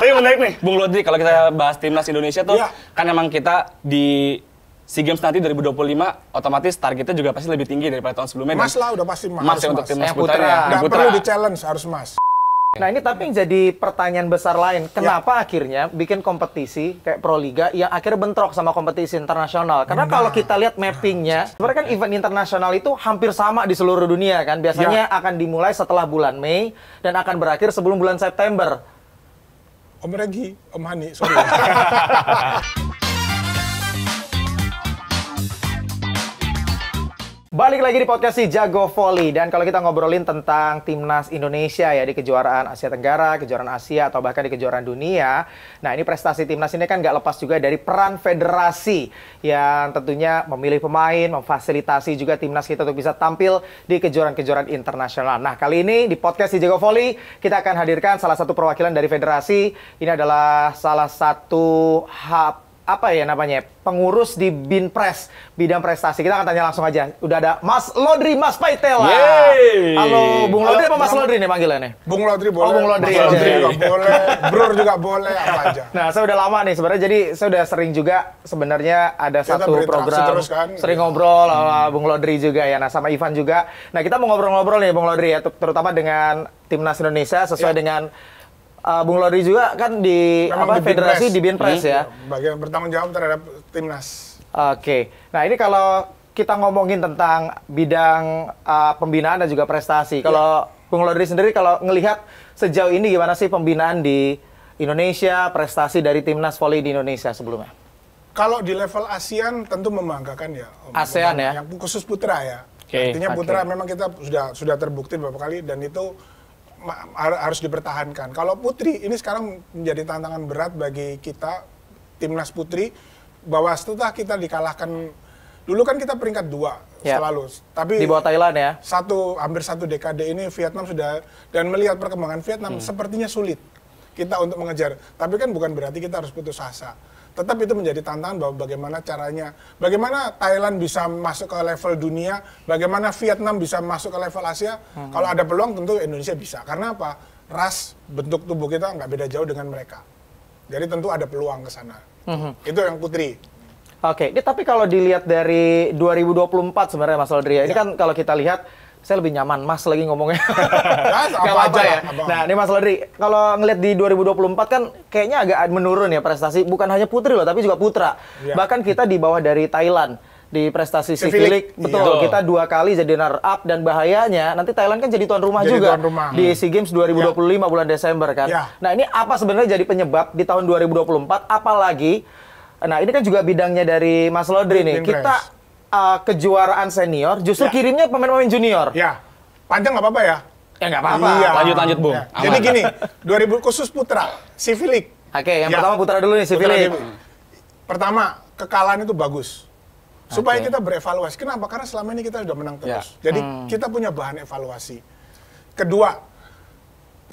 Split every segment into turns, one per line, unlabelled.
Tapi menarik nih, Bung Lodri, kalau kita bahas timnas Indonesia tuh, kan emang kita di SEA Games nanti 2025 otomatis targetnya juga pasti lebih tinggi daripada tahun sebelumnya.
Mas lah, udah pasti mas.
Mas ya untuk timnas putra.
Nggak perlu di-challenge, harus mas.
Nah ini tapi yang jadi pertanyaan besar lain, kenapa akhirnya bikin kompetisi kayak Proliga yang akhirnya bentrok sama kompetisi internasional? Karena kalau kita lihat mappingnya, sebenarnya kan event internasional itu hampir sama di seluruh dunia kan. Biasanya akan dimulai setelah bulan Mei dan akan berakhir sebelum bulan September.
Om Regi, Om Hani, sorry.
Balik lagi di podcast si Jago Volley, dan kalau kita ngobrolin tentang timnas Indonesia ya di kejuaraan Asia Tenggara, kejuaraan Asia atau bahkan di kejuaraan dunia. Nah ini prestasi timnas ini kan nggak lepas juga dari peran federasi yang tentunya memilih pemain, memfasilitasi juga timnas kita untuk bisa tampil di kejuaraan-kejuaraan internasional. Nah kali ini di podcast si Jago Volley kita akan hadirkan salah satu perwakilan dari federasi. Ini adalah salah satu pengurus di Binpres bidang prestasi. Kita akan tanya langsung aja. Udah ada Mas Lodri Mas Paitela. Halo Bung Lodri apa Mas Lodri nih panggilannya?
Bung Lodri boleh.
Oh Bung Lodri.
Mas Lodri juga boleh. Bror juga boleh, apa aja.
Nah saya udah lama nih sebenarnya, jadi saya udah sering juga sebenarnya ada
kita
satu program
terus, kan?
Sering ngobrol sama Bung Lodri juga ya. Nah sama Ivan juga. Nah kita mau ngobrol-ngobrol nih Bung Lodri ya, terutama dengan timnas Indonesia sesuai dengan Bung Lodri juga kan di federasi di Binpres ya.
Bagian bertanggung jawab terhadap timnas.
Oke. Nah, ini kalau kita ngomongin tentang bidang pembinaan dan juga prestasi. Kalau Bung Lodri sendiri kalau ngelihat sejauh ini gimana sih pembinaan di Indonesia, prestasi dari timnas volley di Indonesia sebelumnya?
Kalau di level ASEAN tentu membanggakan ya.
ASEAN ya.
Yang khusus putra ya. Artinya putra memang kita sudah terbukti beberapa kali dan itu harus dipertahankan. Kalau putri ini sekarang menjadi tantangan berat bagi kita timnas putri, bahwa setelah kita dikalahkan dulu kan kita peringkat 2 selalu, tapi
di bawah Thailand ya.
Hampir satu dekade ini Vietnam sudah, dan melihat perkembangan Vietnam sepertinya sulit kita untuk mengejar. Tapi kan bukan berarti kita harus putus asa. Tetap itu menjadi tantangan bahwa bagaimana caranya, bagaimana Thailand bisa masuk ke level dunia, bagaimana Vietnam bisa masuk ke level Asia. Kalau ada peluang tentu Indonesia bisa. Karena apa? Ras, bentuk tubuh kita nggak beda jauh dengan mereka. Jadi tentu ada peluang ke sana. Itu yang putri.
Oke, tapi kalau dilihat dari 2024 sebenarnya Mas Lodri ya, ini kan kalau kita lihat, saya lebih nyaman Mas lagi ngomongnya. Gak apa-apa ya. Nah, ini Mas Lodri, kalau ngelihat di 2024 kan kayaknya agak menurun ya prestasi, bukan hanya putri loh, tapi juga putra. Bahkan kita di bawah dari Thailand di prestasi Civic, betul. Kita 2 kali jadi runner up, dan bahayanya nanti Thailand kan jadi tuan rumah juga di SEA Games 2025 bulan Desember kan. Nah, ini apa sebenarnya jadi penyebab di tahun 2024, apalagi nah ini kan juga bidangnya dari Mas Lodri nih. Kita kejuaraan senior justru kirimnya pemain-pemain junior.
Ya, panjang nggak apa-apa ya?
Ya nggak apa-apa.
Lanjut Bung.
Jadi gini, 2000 khusus putra, Civic.
Oke, yang pertama putra dulu nih, Civic.
Pertama, kekalahan itu bagus. Supaya kita berevaluasi. Kenapa? Karena selama ini kita sudah menang terus. Jadi kita punya bahan evaluasi. Kedua,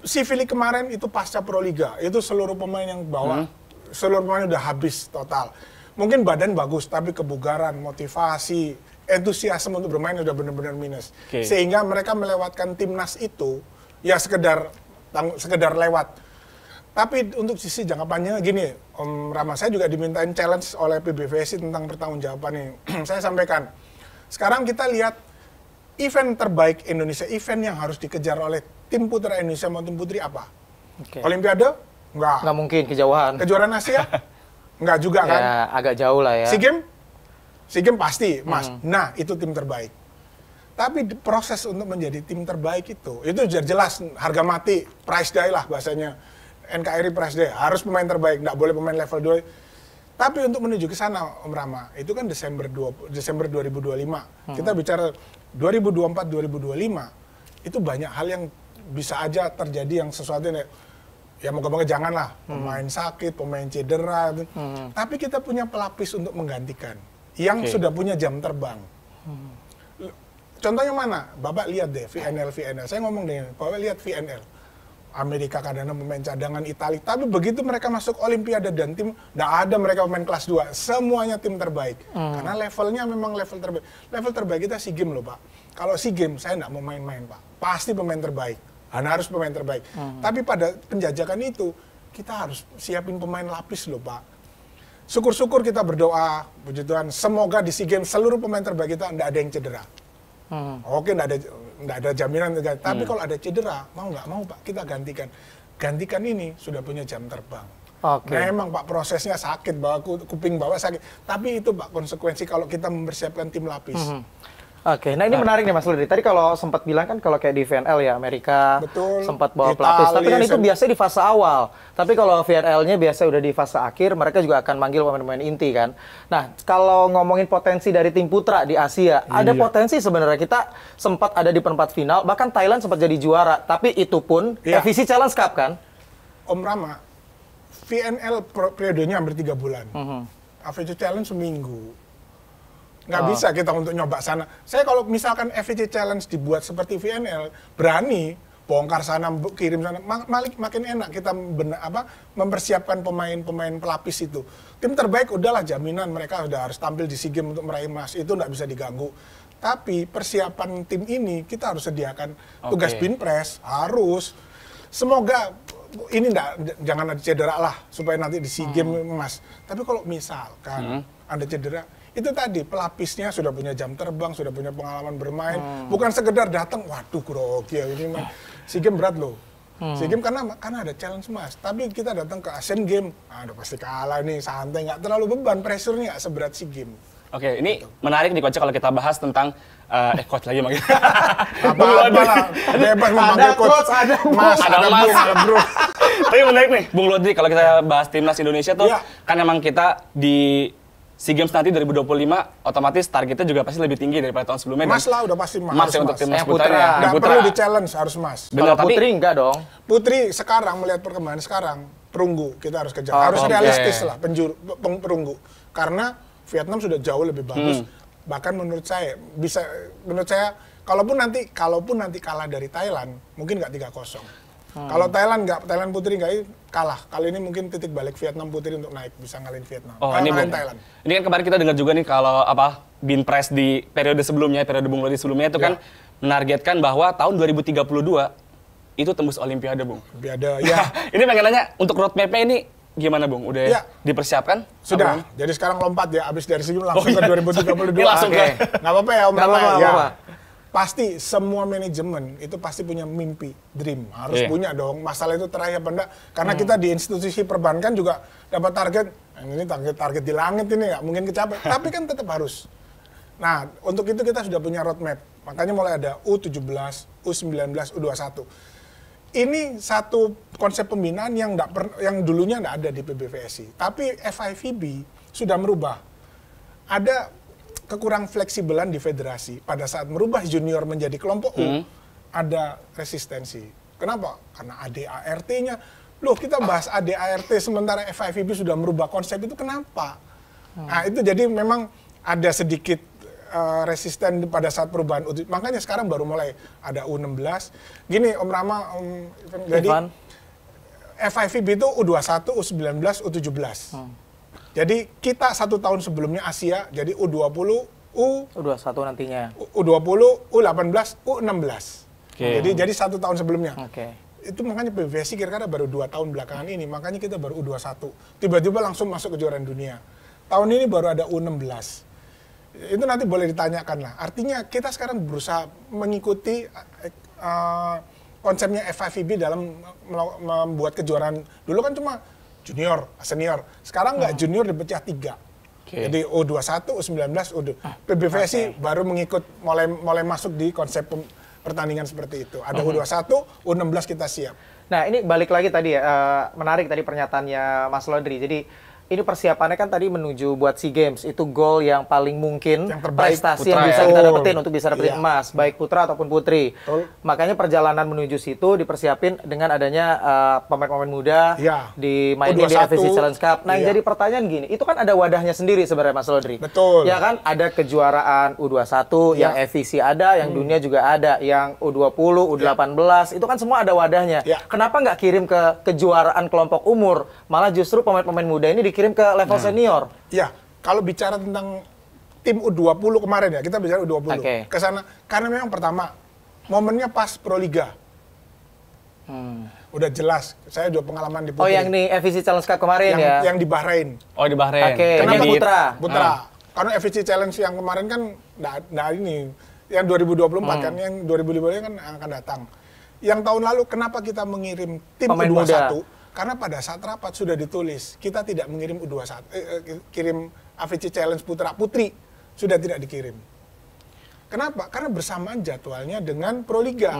Civic kemarin itu pasca Proliga, itu seluruh pemain yang bawa, seluruh pemain udah habis total. Mungkin badan bagus, tapi kebugaran, motivasi, entusiasme untuk bermain udah benar-benar minus. Sehingga mereka melewatkan timnas itu, ya sekedar lewat. Tapi untuk sisi jangka panjangnya gini, Om Rama, saya juga dimintain challenge oleh PBVSI tentang pertanggungjawaban ini. Saya sampaikan, sekarang kita lihat event terbaik Indonesia, event yang harus dikejar oleh tim putra Indonesia maupun tim putri apa? Olimpiade? Enggak.
Nggak mungkin, kejauhan.
Kejuaraan Asia? Enggak juga kan?
Ya, agak jauh lah ya.
SEA Games pasti, Mas. Nah, itu tim terbaik. Tapi proses untuk menjadi tim terbaik itu jelas harga mati, price day lah bahasanya. NKRI price day, harus pemain terbaik, enggak boleh pemain level 2. Tapi untuk menuju ke sana, Om Rama, itu kan Desember 2025. Kita bicara 2024-2025, itu banyak hal yang bisa aja terjadi yang sesuatu yang ya moga-moga janganlah pemain sakit, pemain cedera, tapi kita punya pelapis untuk menggantikan yang sudah punya jam terbang. Contohnya mana? Bapak lihat deh VNL. Saya ngomong dengan Bapak lihat VNL. Amerika kadang-kadang pemain cadangan, Italia, tapi begitu mereka masuk Olimpiade dan tim, tidak ada mereka pemain kelas 2, semuanya tim terbaik. Karena levelnya memang level terbaik. Level terbaik kita SEA Games loh Pak. Kalau SEA Games saya tidak mau main-main Pak, pasti pemain terbaik. Harus pemain terbaik. Tapi pada penjajakan itu, kita harus siapin pemain lapis loh, Pak. Syukur-syukur kita berdoa, puji Tuhan, semoga di SEA Games seluruh pemain terbaik kita nggak ada yang cedera. Oke, nggak ada jaminan, tapi kalau ada cedera, mau nggak mau Pak, kita gantikan. Gantikan ini sudah punya jam terbang. Memang Pak prosesnya sakit, kuping bawah sakit. Tapi itu Pak konsekuensi kalau kita mempersiapkan tim lapis.
Nah ini menarik nih Mas Ludri. Tadi kalau sempat bilang kan kalau kayak di VNL ya Amerika sempat bawa pelapis, tapi kan itu biasanya di fase awal. Tapi kalau VNL-nya biasa udah di fase akhir, mereka juga akan manggil pemain-pemain inti kan. Nah kalau ngomongin potensi dari tim putra di Asia, ada potensi sebenarnya. Kita sempat ada di perempat final, bahkan Thailand sempat jadi juara. Tapi itu pun FEC Challenge Cup kan.
Om Rama, VNL periodenya hampir 3 bulan. AFC Challenge seminggu. Nggak bisa kita untuk nyoba sana. Saya kalau misalkan FEC Challenge dibuat seperti VNL, berani bongkar sana, kirim sana, makin enak kita mempersiapkan pemain-pemain pelapis itu. Tim terbaik udahlah jaminan mereka udah harus tampil di SEA Games untuk meraih emas, itu nggak bisa diganggu. Tapi persiapan tim ini kita harus sediakan tugas binpres, harus. Semoga ini jangan ada cedera lah supaya nanti di SEA Games emas. Tapi kalau misalkan ada cedera, itu tadi pelapisnya sudah punya jam terbang, sudah punya pengalaman bermain, bukan sekedar datang, waduh grogi ya ini mah SEA Games berat loh. SEA Games karena ada challenge emas, tapi kita datang ke Asian Games, udah pasti kalah nih, santai, nggak terlalu beban, pressure-nya nggak seberat SEA Games.
Oke, ini menarik nih Coach kalau kita bahas tentang coach lagi manggil.
Apa-apa lah, bebas memanggil coach, ada mas, ada bro.
Tapi menarik nih, Bung Ludri, kalau kita bahas timnas Indonesia tuh, kan emang kita di SEA Games nanti 2025 otomatis targetnya juga pasti lebih tinggi daripada tahun sebelumnya.
Mas lah udah pasti mas.
Mas ya untuk timnas putra.
Nggak perlu di challenge, harus mas.
Kalau putri enggak dong.
Putri sekarang melihat perkembangan sekarang perunggu kita harus kejar. Harus realistis lah perunggu. Karena Vietnam sudah jauh lebih bagus. Bahkan menurut saya kalaupun nanti kalah dari Thailand, mungkin nggak 3-0. Kalau Thailand putri nggak kalah. Kali ini mungkin titik balik Vietnam putri untuk naik, bisa ngalahin Vietnam. Ngalahin Thailand.
Ini kan kemarin kita dengar juga nih kalau binpres di periode sebelumnya, periode Bung Ludri sebelumnya itu kan menargetkan bahwa tahun 2032 itu tembus Olimpiade, Bung.
Olimpiade, ya.
Ini pengen nanya untuk roadmap-nya ini gimana, Bung? Udah dipersiapkan?
Sudah. Jadi sekarang lompat ya, abis dari sini langsung ke 2032.
Langsung ke.
Nggak apa-apa ya, Om Rama.
Ya.
Pasti semua manajemen itu pasti punya mimpi, dream. Harus punya dong. Masalah itu terakhir apa enggak? Karena kita di institusi perbankan juga dapat target. Ini target di langit ini nggak mungkin kecapai. Tapi kan tetap harus. Nah, untuk itu kita sudah punya roadmap. Makanya mulai ada U17, U19, U21. Ini satu konsep pembinaan yang dulunya nggak ada di PBVSI. Tapi FIVB sudah merubah. Ada kekurang fleksibelan di federasi pada saat merubah junior menjadi kelompok U, ada resistensi. Kenapa? Karena ADART-nya. Loh, kita bahas ADART sementara FIVB sudah merubah konsep itu, kenapa? Nah, itu jadi memang ada sedikit resisten pada saat perubahan. Makanya sekarang baru mulai ada U16. Gini, Om Rama, jadi FIVB itu U21, U19, U17. Jadi kita 1 tahun sebelumnya Asia, jadi U20,
U21 nantinya.
U20, U18, U16. Jadi 1 tahun sebelumnya. Itu makanya PBVSI kira-kira baru 2 tahun belakangan ini, makanya kita baru U21. Tiba-tiba langsung masuk kejuaraan dunia. Tahun ini baru ada U16. Itu nanti boleh ditanyakan lah. Artinya kita sekarang berusaha mengikuti konsepnya FIVB dalam membuat kejuaraan. Dulu kan cuma junior, senior. Sekarang nggak junior dipecah 3. Jadi U21, U19, PBVSI baru mengikut, mulai masuk di konsep pertandingan seperti itu. Ada U21, U16 kita siap.
Nah ini balik lagi tadi ya, menarik tadi pernyataannya Mas Ludri. Jadi ini persiapannya kan tadi menuju buat SEA Games, itu goal yang paling mungkin,
yang terbaik,
prestasi yang bisa kita dapetin untuk bisa dapetin emas, baik putra ataupun putri. Makanya perjalanan menuju situ dipersiapin dengan adanya pemain-pemain muda dimainin di FEC Challenge Cup. Nah yang jadi pertanyaan gini, itu kan ada wadahnya sendiri sebenarnya Mas Ludri.
Betul.
Ya kan, ada kejuaraan U21, yang FEC ada, yang dunia juga ada, yang U20, U18, itu kan semua ada wadahnya. Kenapa nggak kirim ke kejuaraan kelompok umur, malah justru pemain-pemain muda ini dikirim ke level senior?
Ya, kalau bicara tentang tim U20 kemarin ya, kita bicara U20 ke sana, karena memang pertama momennya pas Proliga. Udah jelas. Saya juga pengalaman di
Putri. Oh, yang nih FVC Challenge Cup kemarin ya?
Yang di Bahrain.
Oh, di Bahrain.
Oke.
Kenapa
Putra?
Putra. Karena FVC Challenge yang kemarin kan nggak ini. Yang 2024 kan, yang 2025 kan akan datang. Yang tahun lalu kenapa kita mengirim tim U21? Karena pada saat rapat sudah ditulis, kita tidak mengirim U21, kirim AVC Challenge Putra Putri, sudah tidak dikirim. Kenapa? Karena bersamaan jadwalnya dengan Proliga.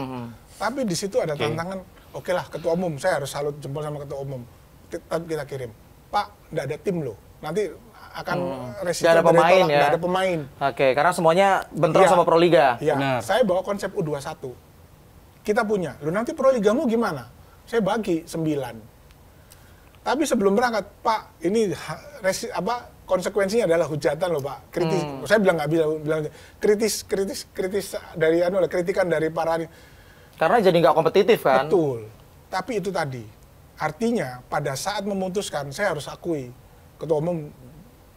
Tapi di situ ada tantangan, oke lah ketua umum, saya harus salut jempol sama ketua umum. Tetap kita kirim. Pak, nggak ada tim loh. Nanti akan resiko
ada pemain ya.
Nggak ada pemain.
Oke, karena semuanya bentrok sama Proliga.
Iya, saya bawa konsep U21. Kita punya. Lu nanti Proligamu gimana? Saya bagi 9. Tapi sebelum berangkat, Pak, ini konsekuensinya adalah hujatan loh, Pak. Kritis. Saya bilang nggak bilang kritis dari kritikan dari para.
Karena jadi nggak kompetitif kan?
Betul. Tapi itu tadi. Artinya pada saat memutuskan, saya harus akui ketua umum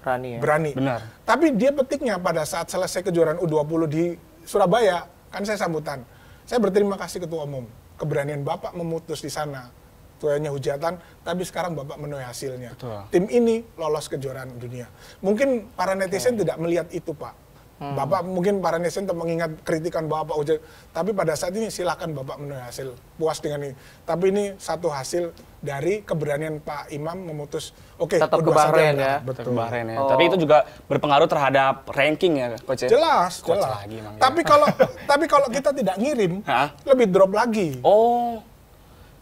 berani. Ya?
Berani.
Benar.
Tapi dia petiknya pada saat selesai kejuaraan U20 di Surabaya, kan saya sambutan. Saya berterima kasih ketua umum. Keberanian Bapak memutus di sana. Tuanya hujatan, tapi sekarang Bapak menuai hasilnya.
Betul.
Tim ini lolos kejuaraan dunia. Mungkin para netizen tidak melihat itu, Pak. Bapak mungkin para netizen mengingat kritikan Bapak hujat, tapi pada saat ini silakan Bapak menuai hasil. Puas dengan ini. Tapi ini satu hasil dari keberanian Pak Imam memutus, oke,
tetap ke Bahrain ya.
Betul.
Ke Bahrain ya. Tapi itu juga berpengaruh terhadap ranking ya, Coach.
Jelas,
Coach
jelas.
lagi,
tapi kalau kita tidak ngirim, lebih drop lagi.
Oh.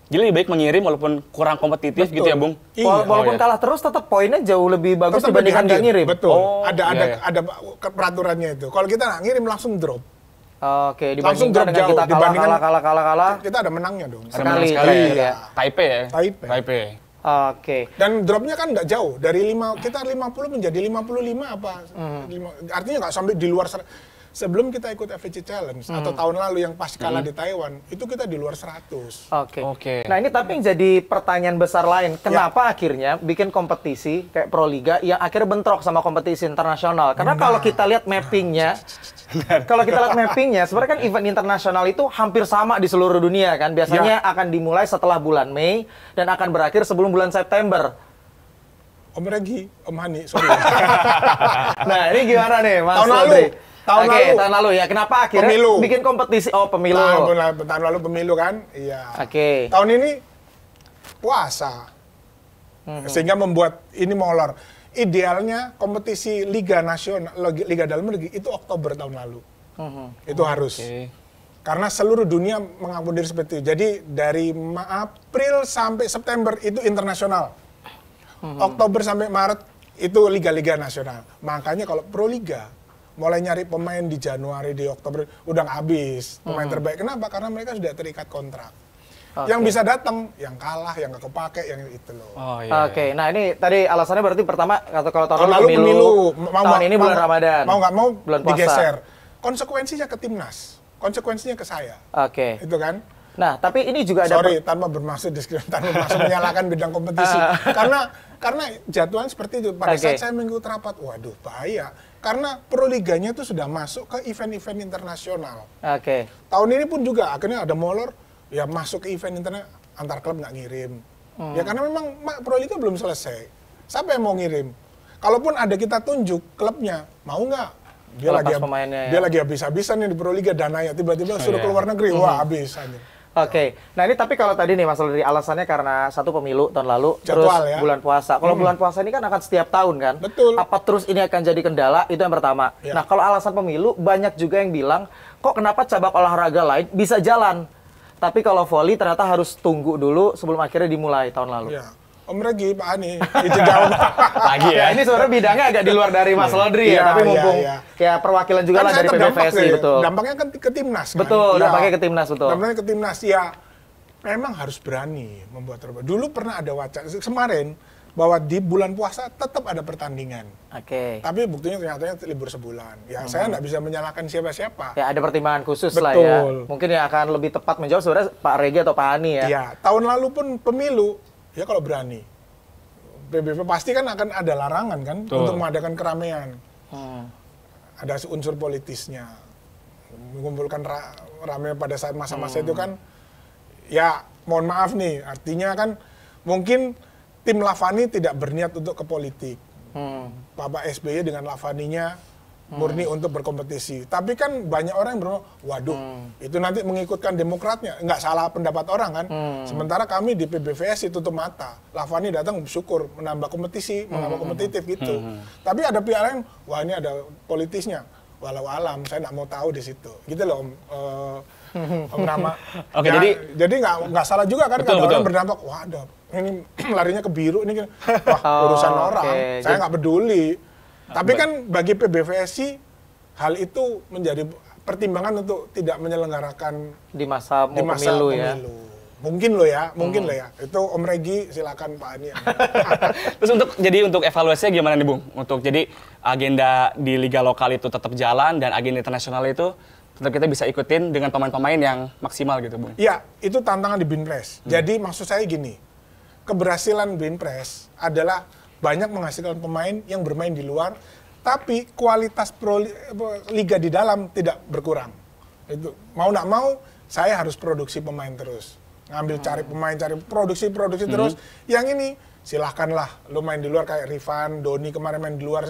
Jadi lebih baik mengirim walaupun kurang kompetitif. Betul. Gitu ya, Bung?
Iya.
Walaupun kalah terus tetap poinnya jauh lebih bagus
tetap
dibandingkan nggak ngirim.
Betul.
Oh,
ada peraturannya itu. Kalau kita nggak ngirim langsung drop.
Oke,
langsung drop
dengan
jauh.
kita kalah.
Kita ada menangnya dong.
Sekali.
Ya.
Taipei ya?
Taipei.
Oke.
Dan dropnya kan nggak jauh. Dari kita 50 menjadi 55 apa. Artinya nggak sampai di luar. Sebelum kita ikut FVC Challenge atau tahun lalu yang pas kalah di Taiwan, itu kita di luar 100.
Oke. Nah ini tapi yang jadi pertanyaan besar lain, kenapa akhirnya bikin kompetisi kayak Proliga yang akhirnya bentrok sama kompetisi internasional? Karena kalau kita lihat mappingnya, sebenarnya kan event internasional itu hampir sama di seluruh dunia kan. Biasanya akan dimulai setelah bulan Mei dan akan berakhir sebelum bulan September.
Om Regi, Om Hani, sorry.
Nah ini gimana nih Mas
Rodri? Tahun
lalu ya. Kenapa akhirnya bikin kompetisi? Oh, pemilu.
Tahun lalu pemilu kan? Iya.
Oke.
Tahun ini puasa. Sehingga membuat ini molor. Idealnya kompetisi Liga Nasional, Liga Dalam Negeri itu Oktober tahun lalu. Itu harus. Karena seluruh dunia mengakomodir seperti itu. Jadi dari April sampai September itu internasional. Oktober sampai Maret itu liga-liga nasional. Makanya kalau Proliga mulai nyari pemain di Januari, di Oktober, udah nggak habis pemain terbaik. Kenapa? Karena mereka sudah terikat kontrak. Yang bisa datang, yang kalah, yang nggak kepake, yang itu loh.
Oke, nah ini tadi alasannya berarti pertama, kalau tahun
lalu pemilu,
tahun ini bulan Ramadan.
Mau nggak mau
bulan puasa.
Digeser. Konsekuensinya ke timnas, konsekuensinya ke saya.
Oke.
Itu kan.
Nah, tapi ini juga ada...
Sorry, tanpa bermaksud menyalahkan bidang kompetisi. Karena jadwalnya seperti itu. Pada saat saya mengikut rapat, waduh bahaya. Karena Proliganya itu sudah masuk ke event-event internasional. Tahun ini pun juga akhirnya ada molor, ya masuk ke event internasional, antar klub nggak ngirim. Ya karena memang Proliga belum selesai. Siapa yang mau ngirim? Kalaupun ada kita tunjuk klubnya, mau nggak? Dia lagi habis-habisan nih di Proliga dananya, tiba-tiba suruh ke luar negeri, wah habis aja.
Oke, nah ini tapi kalau tadi nih Mas Rodri, alasannya karena satu pemilu tahun lalu,
jadwal,
terus bulan puasa. Kalau bulan puasa ini kan akan setiap tahun kan?
Betul.
Apa terus ini akan jadi kendala? Itu yang pertama. Nah kalau alasan pemilu, banyak juga yang bilang, kok kenapa cabang olahraga lain bisa jalan? Tapi kalau voli ternyata harus tunggu dulu sebelum akhirnya dimulai tahun lalu.
Ya. Om Regi, Pak Ani, itu jauh
lagi ya.
Ini sebenarnya bidangnya agak di luar dari Mas Rodri ya, tapi mumpung ya perwakilan juga
kan
lah dari PBVSI, betul.
Dampaknya kan ke timnas kan?
Betul, dampaknya ke timnas, betul.
Dampaknya ke timnas, ya memang harus berani membuat terbaik. Dulu pernah ada wacana, kemarin, bahwa di bulan puasa tetap ada pertandingan. Tapi buktinya ternyata libur sebulan. Ya saya nggak bisa menyalahkan siapa-siapa.
Ya ada pertimbangan khusus lah ya. Mungkin yang akan lebih tepat menjawab sebenarnya Pak Regi atau Pak Hani ya.
Iya, tahun lalu pun pemilu, ya kalau berani. PBB pasti kan akan ada larangan kan untuk mengadakan keramaian. Ada unsur politisnya. Mengumpulkan ramai pada saat masa-masa itu kan, ya mohon maaf nih, artinya kan mungkin tim Lavani tidak berniat untuk ke politik. Bapak SBY dengan Lavaninya murni untuk berkompetisi. Tapi kan banyak orang yang berpikir, waduh, itu nanti mengikutkan Demokratnya. Nggak salah pendapat orang kan. Sementara kami di PBVSI tutup mata. Lavani datang bersyukur, menambah kompetisi, menambah kompetitif gitu. Tapi ada pihak lain, wah ini ada politisnya. Walau alam, saya nggak mau tahu di situ. Gitu loh, Om Rama.
Oke,
ya, jadi nggak salah juga kan kalau orang berdampak, wah ada ini larinya ke biru ini kan, wah urusan orang, saya nggak peduli. Tapi kan bagi PBVSI hal itu menjadi pertimbangan untuk tidak menyelenggarakan
di masa pemilu ya.
Mungkin loh ya. Itu Om Regi silakan Pak Ani.
Terus untuk evaluasinya gimana nih Bung? Untuk jadi agenda di liga lokal itu tetap jalan dan agenda internasional itu tetap kita bisa ikutin dengan pemain-pemain yang maksimal gitu Bung?
Iya, itu tantangan di Binpres. Jadi maksud saya gini, keberhasilan Binpres adalah banyak menghasilkan pemain yang bermain di luar, tapi kualitas liga di dalam tidak berkurang. Itu mau nggak mau, saya harus produksi pemain terus. Ngambil cari pemain, cari produksi terus. Yang ini silahkanlah lo main di luar kayak Rifan, Doni kemarin main di luar,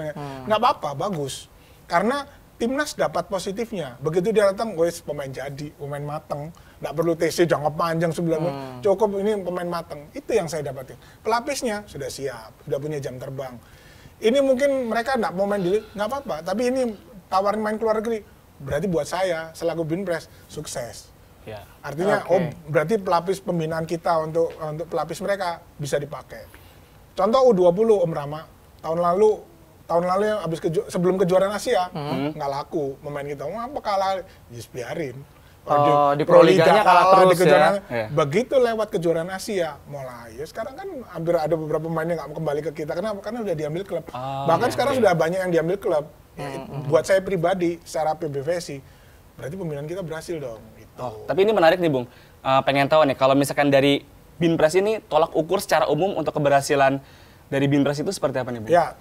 nggak apa-apa, bagus. Karena timnas dapat positifnya. Begitu dia datang, wes pemain jadi, pemain mateng, nggak perlu TC jangka panjang 9 bulan, cukup ini pemain mateng. Itu yang saya dapatin. Pelapisnya sudah siap, sudah punya jam terbang. Ini mungkin mereka nggak mau main di nggak apa-apa, tapi ini tawarin main keluar negeri. Berarti buat saya selaku Binpres sukses.
Ya.
Artinya, berarti pelapis pembinaan kita untuk pelapis mereka bisa dipakai. Contoh U20 Om Rama, tahun lalu yang habis sebelum kejuaraan Asia nggak laku pemain kita. Apa kalah? Just biarin.
Di Pro Liganya kalah terus ya.
Begitu lewat kejuaraan Asia mulai. Ya sekarang kan hampir ada beberapa pemain yang nggak kembali ke kita karena udah diambil klub. Bahkan sekarang sudah banyak yang diambil klub. Buat saya pribadi secara PBVSI berarti pembinaan kita berhasil dong.
Tapi ini menarik nih Bung. Pengen tahu nih kalau misalkan dari Binpres ini tolak ukur secara umum untuk keberhasilan dari Binpres itu seperti apa nih Bung?
Ya,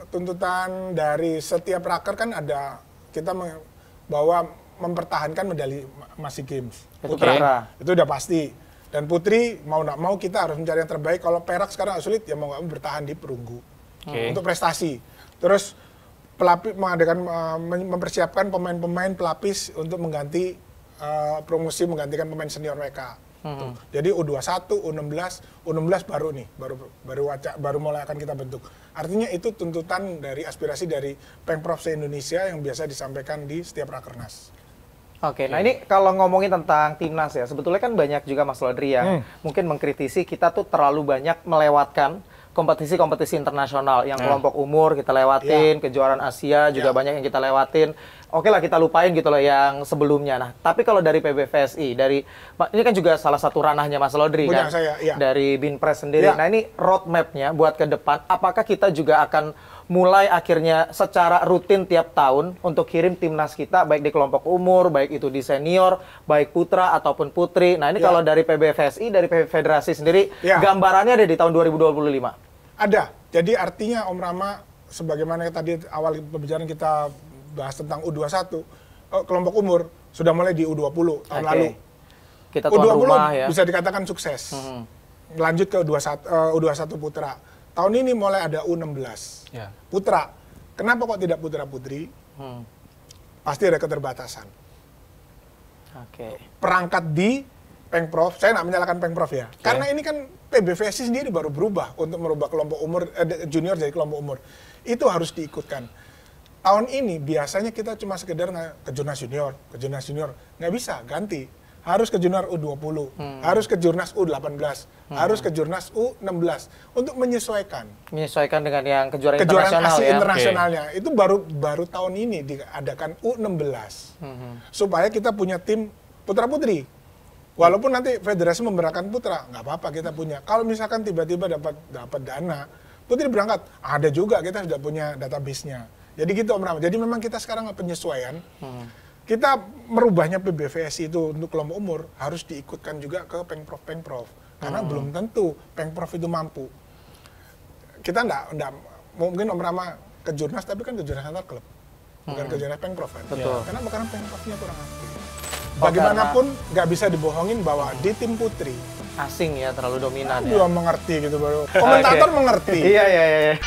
tuntutan dari setiap raker kan ada kita bahwa mempertahankan medali Sea Games. Putra. Itu udah pasti. Dan putri mau nggak mau kita harus mencari yang terbaik. Kalau perak sekarang sulit ya mau nggak mau bertahan di perunggu untuk prestasi. Terus pelapis mempersiapkan pemain-pemain pelapis untuk mengganti promosi menggantikan pemain senior mereka. Jadi U21, U16 baru nih, baru mulai akan kita bentuk. Artinya itu tuntutan dari aspirasi dari Pemprov se-Indonesia yang biasa disampaikan di setiap Rakernas.
Oke, nah ini kalau ngomongin tentang timnas ya, sebetulnya kan banyak juga Mas Lodri yang mungkin mengkritisi kita tuh terlalu banyak melewatkan kompetisi-kompetisi internasional yang kelompok umur kita lewatin, kejuaraan Asia juga banyak yang kita lewatin. Oke lah kita lupain gitu loh yang sebelumnya. Nah, tapi kalau dari PBVSI, ini kan juga salah satu ranahnya Mas Lodri kan, dari Binpres sendiri. Nah ini roadmap-nya buat ke depan, apakah kita juga akan mulai akhirnya secara rutin tiap tahun untuk kirim timnas kita, baik di kelompok umur, baik itu di senior, baik putra ataupun putri. Nah ini kalau dari PBVSI, dari Federasi sendiri, gambarannya ada di tahun 2025?
Ada. Jadi artinya Om Rama, sebagaimana tadi awal pembicaraan kita bahas tentang U21, kelompok umur sudah mulai di U20 tahun lalu.
Kita tuan
U20
rumah ya.
bisa dikatakan sukses. Lanjut ke U21 putra. Tahun ini mulai ada U16 putra. Kenapa kok tidak putra putri? Pasti ada keterbatasan. Perangkat di Pemprov, saya nggak menyalahkan Pemprov ya. Karena ini kan PBVSI sendiri baru berubah untuk merubah kelompok umur junior jadi kelompok umur. Itu harus diikutkan. Tahun ini biasanya kita cuma sekedar ke jurnas junior, nggak bisa, ganti. Harus ke jurnas U20, harus ke jurnas U18, harus ke jurnas U16 untuk menyesuaikan.
Menyesuaikan dengan yang kejuaraan internasional
Asia
ya.
Internasionalnya. Itu baru tahun ini diadakan U16. Supaya kita punya tim putra-putri. Walaupun nanti federasi memberikan putra, nggak apa-apa kita punya. Kalau misalkan tiba-tiba dapat dana, putri berangkat, ada juga kita sudah punya database-nya. Jadi gitu Om Rama. Jadi memang kita sekarang penyesuaian. Kita merubahnya PBVSI itu untuk kelompok umur harus diikutkan juga ke Pemprov. Karena belum tentu Pemprov itu mampu. Kita enggak mungkin Om Rama ke Jurnas, tapi kan ke Jurnas antar klub. Bukan ke Jurnas Pemprov kan.
Betul.
Karena Pemprovnya kurang aktif. Bagaimanapun nggak bisa dibohongin bahwa di tim putri
asing ya, terlalu dominan ya.
Belum mengerti gitu baru. Komentator mengerti.
Iya.